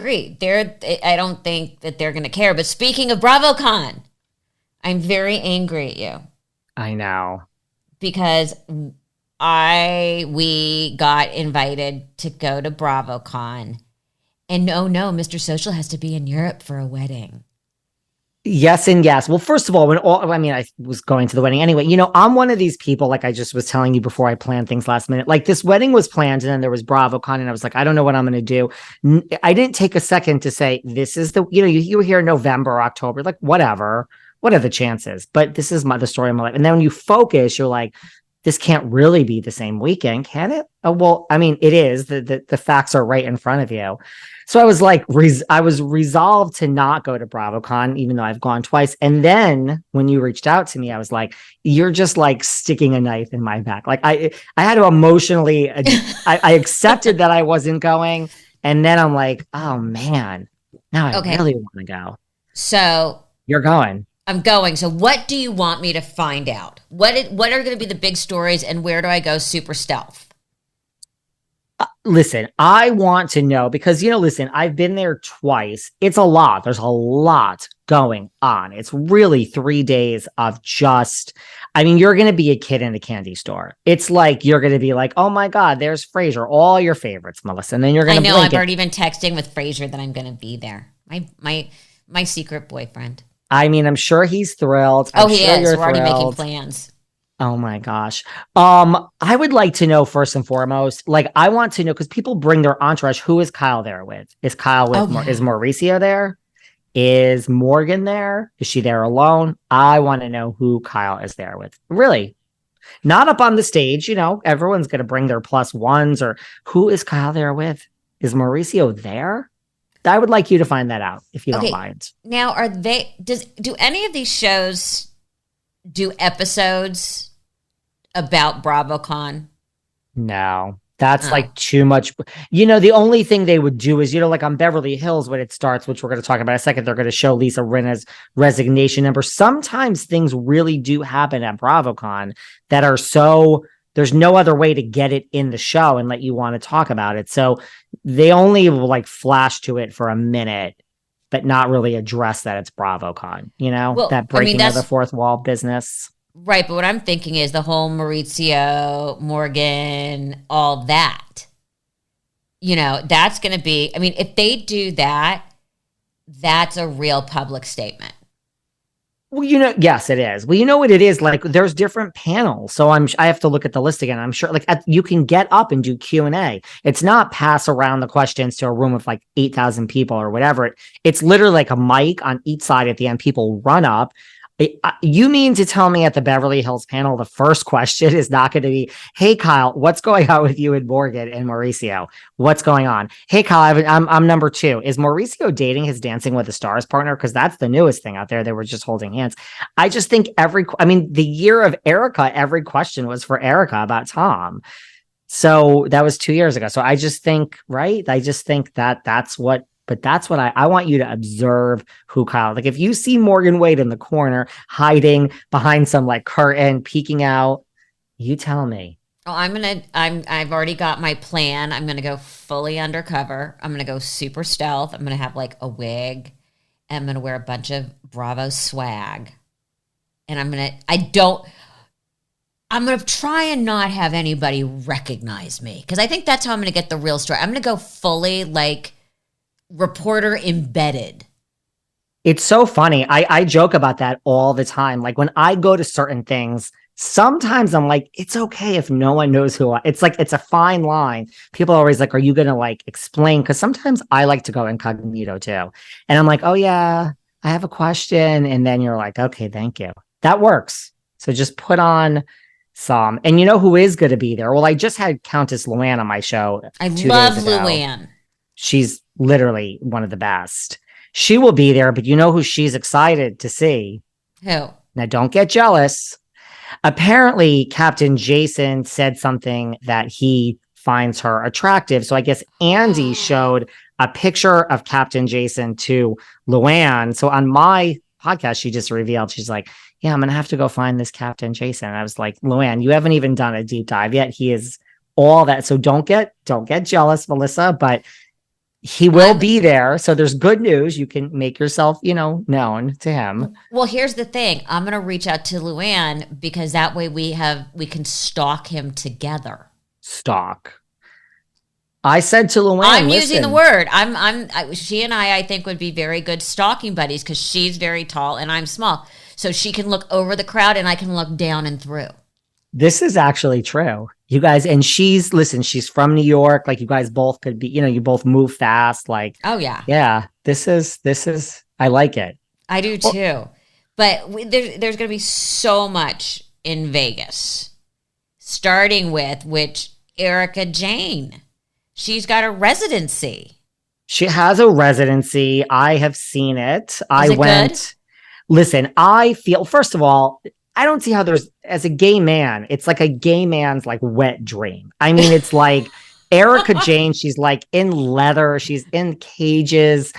agree. I don't think that they're going to care. But speaking of BravoCon, I'm very angry at you. I know. Because we got invited to go to BravoCon. And no, Mr. Social has to be in Europe for a wedding. Yes and yes. Well, first of all, I was going to the wedding anyway. I'm one of these people, like I just was telling you before I planned things last minute. Like this wedding was planned and then there was BravoCon and I was like, I don't know what I'm going to do. I didn't take a second to say, this is you were here in November, October, like whatever. What are the chances? But this is the story of my life. And then when you focus, you're like, this can't really be the same weekend, can it? Oh, well, I mean, it is. The facts are right in front of you. So I was like, I was resolved to not go to BravoCon, even though I've gone twice. And then when you reached out to me, I was like, you're just like sticking a knife in my back. Like I had to emotionally, I accepted that I wasn't going. And then I'm like, oh man, now I really want to go. So you're going. I'm going. So what do you want me to find out? What are going to be the big stories and where do I go super stealth? Listen, I want to know because, listen, I've been there twice. It's a lot. There's a lot going on. It's really 3 days of you're going to be a kid in a candy store. It's like, you're going to be like, oh my God, there's Frasier, all your favorites, Melissa. And then you're going to I've already been texting with Frasier that I'm going to be there. My secret boyfriend. I mean, I'm sure he's thrilled. He is. We're already making plans. Oh my gosh. I would like to know first and foremost, like I want to know because people bring their entourage. Who is Kyle there with? Is Kyle with is Mauricio there? Is Morgan there? Is she there alone? I want to know who Kyle is there with. Really. Not up on the stage, everyone's gonna bring their plus ones or who is Kyle there with? Is Mauricio there? I would like you to find that out if you don't mind. Now do any of these shows do episodes about BravoCon? No, that's like too much. The only thing they would do is, like on Beverly Hills when it starts, which we're going to talk about in a second, they're going to show Lisa Rinna's resignation number. Sometimes things really do happen at BravoCon that are there's no other way to get it in the show and let you want to talk about it. So they only will like flash to it for a minute, but not really address that it's BravoCon, that breaking of the fourth wall business. Right, but what I'm thinking is the whole Mauricio, Morgan, all that. That's going to be, if they do that, that's a real public statement. Well, yes, it is. Well, you know what it is? Like, there's different panels. So I have to look at the list again. I'm sure you can get up and do Q&A. It's not pass around the questions to a room of like 8,000 people or whatever. It's literally like a mic on each side at the end. People run up. You mean to tell me at the Beverly Hills panel, the first question is not going to be, hey, Kyle, what's going on with you and Morgan and Mauricio? What's going on? Hey, Kyle, I'm number 2. Is Mauricio dating his Dancing with the Stars partner? Because that's the newest thing out there. They were just holding hands. I just think the year of Erika, every question was for Erika about Tom. So that was 2 years ago. So I just think, right? I just think that's what. But that's what I want you to observe who Kyle. Like if you see Morgan Wade in the corner, hiding behind some like curtain, peeking out, you tell me. Oh, I've already got my plan. I'm gonna go fully undercover. I'm gonna go super stealth. I'm gonna have like a wig. And I'm gonna wear a bunch of Bravo swag. And I'm gonna try and not have anybody recognize me. Because I think that's how I'm gonna get the real story. I'm gonna go fully like reporter embedded. It's so funny. I joke about that all the time. Like when I go to certain things, sometimes I'm like, it's okay if no one knows who it's like, it's a fine line. People are always like, are you going to like explain? Because sometimes I like to go incognito too. And I'm like, oh yeah, I have a question. And then you're like, okay, thank you. That works. So just put on some, and you know who is going to be there? Well, I just had Countess Lu on my show. I love Luann. She's literally one of the best. She will be there, but you know who she's excited to see? Who? Now, don't get jealous. Apparently, Captain Jason said something that he finds her attractive. So I guess Andy showed a picture of Captain Jason to Luann. So on my podcast, she just revealed, she's like, yeah, I'm going to have to go find this Captain Jason. And I was like, Luann, you haven't even done a deep dive yet. He is all that. So don't get jealous, Melissa, but he will be there. So there's good news. You can make yourself, known to him. Well, here's the thing. I'm going to reach out to Luann because that way we can stalk him together. Stalk. I said to Luann, I'm using the word. She and I think would be very good stalking buddies because she's very tall and I'm small. So she can look over the crowd and I can look down and through. This is actually true. You guys, and she's from New York. Like you guys both could be, you both move fast. Like, oh yeah. Yeah. This is, I like it. I do too. But there's going to be so much in Vegas, starting with Erika Jayne. She's got a residency. She has a residency. I have seen it. Good? Listen, I feel, first of all, I don't see how as a gay man, it's like a gay man's like wet dream. I mean, it's like Erika Jayne, she's like in leather, she's in cages.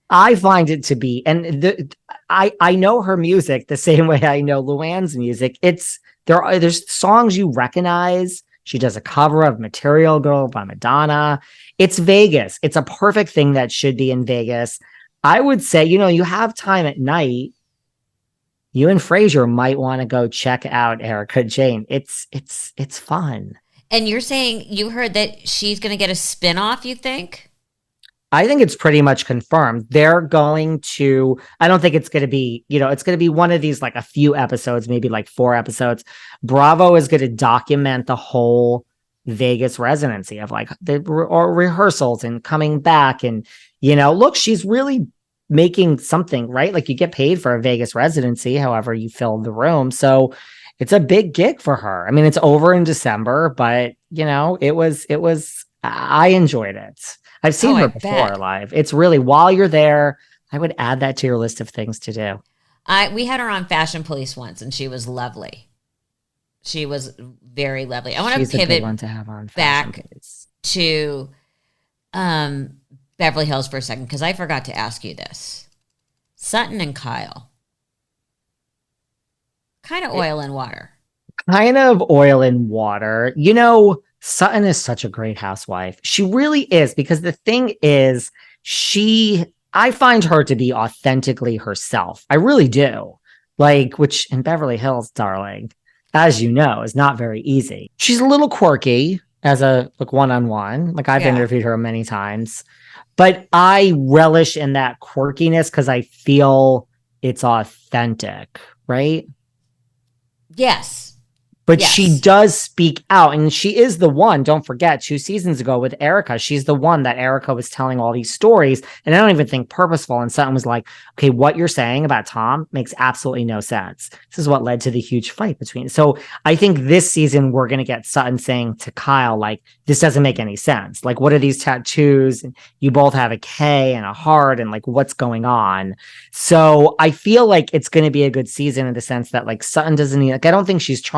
I find it to be, and I know her music the same way I know Luann's music. There's songs you recognize. She does a cover of Material Girl by Madonna. It's Vegas. It's a perfect thing that should be in Vegas. I would say, you have time at night. You and Fraser might want to go check out Erika Jayne. It's fun. And you're saying you heard that she's going to get a spinoff, you think? I think it's pretty much confirmed. They're going to, I don't think it's going to be, it's going to be one of these, like a few episodes, maybe like 4 episodes. Bravo is going to document the whole Vegas residency of like the rehearsals and coming back. And, look, she's really making something, right? Like you get paid for a Vegas residency, however you fill the room. So it's a big gig for her. I mean, it's over in December, but I enjoyed it. I've seen her before live. It's really, while you're there, I would add that to your list of things to do. We had her on Fashion Police once and she was lovely. She was very lovely. I want to pivot one to have on back to Beverly Hills for a second because I forgot to ask you this. Sutton and Kyle. Kind of oil and water. Kind of oil and water. Sutton is such a great housewife. She really is, because the thing is, I find her to be authentically herself. I really do. Like, which in Beverly Hills, darling, as you know, is not very easy. She's a little quirky as a one-on-one. Like I've interviewed her many times, but I relish in that quirkiness because I feel it's authentic, right? Yes. But she does speak out, and she is the one, don't forget, 2 seasons ago with Erika, she's the one that Erika was telling all these stories, and I don't even think purposeful, and Sutton was like, okay, what you're saying about Tom makes absolutely no sense. This is what led to the huge fight between. So I think this season we're going to get Sutton saying to Kyle, like, this doesn't make any sense. Like, what are these tattoos? And you both have a K and a heart, and like, what's going on? So I feel like it's going to be a good season in the sense that like Sutton doesn't need, like, I don't think she's trying.